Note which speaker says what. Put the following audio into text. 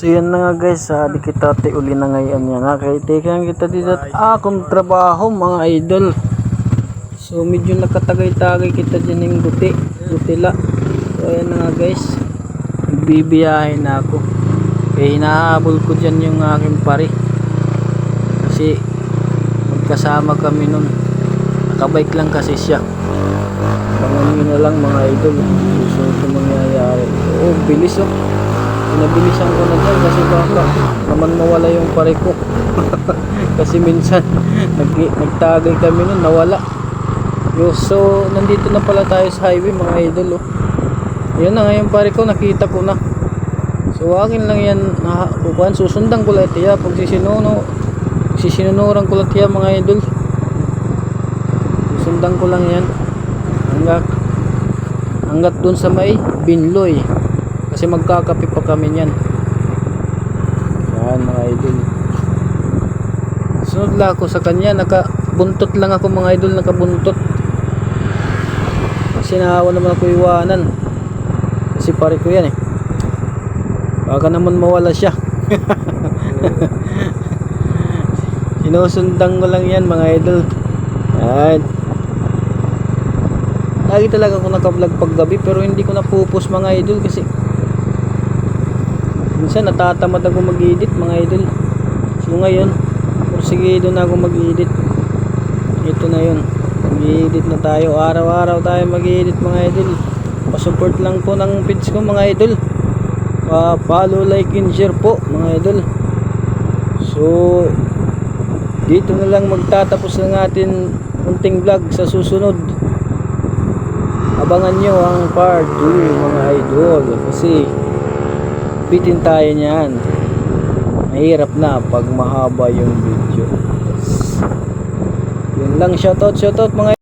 Speaker 1: So yan na nga guys, di kita uli na ngayon yan. Kaya kita dito akong trabaho mga idol. So medyo nakatagay-tagay kita dyan ng gutila. So yan na nga guys, bibiyahe na ako. Kaya hinahabol ko dyan yung aking pare. Kasi magkasama kami nun. Nakabike lang kasi siya. Abangan nyo na lang mga idol. Susunod na mangyayari. Oh, bilis oh. Pinabilisan ko na dyan kasi baka naman mawala yung pare ko. Kasi minsan nagtagay kami nun, nawala. So nandito na pala tayo sa highway mga idol oh. Ayan na nga yung pare ko, nakita ko na. So akin lang yan, susundan ko lahat yan. Pag sisinunuran ko lahat yan mga idol. Susundan ko lang yan hanggat dun sa may Binloy. Kasi magkakape pa kami niyan. Yan mga idol. Sunod lang ako sa kanya. Nakabuntot lang ako mga idol. Nakabuntot. Kasi nahawa naman ako iwanan. Kasi pare ko yan eh. Baka naman mawala siya. Sinusundan ko lang yan mga idol. Yan. Lagi talaga ako naka-vlog pag gabi. Pero hindi ko napupos mga idol. Kasi minsan natatamad ako mag-edit mga idol. So ngayon sige doon ako mag-edit. Ito na yun, mag-edit na tayo. Araw-araw tayo mag-edit mga idol. Pa-support lang po ng page ko mga idol. Pa-follow, like and share po mga idol. So dito na lang magtatapos ng atin unting vlog. Sa susunod abangan nyo ang part 2 mga idol. Kasi bitin tayo niyan. Mahirap na pag mahaba yung video. Yun lang, shoutout mga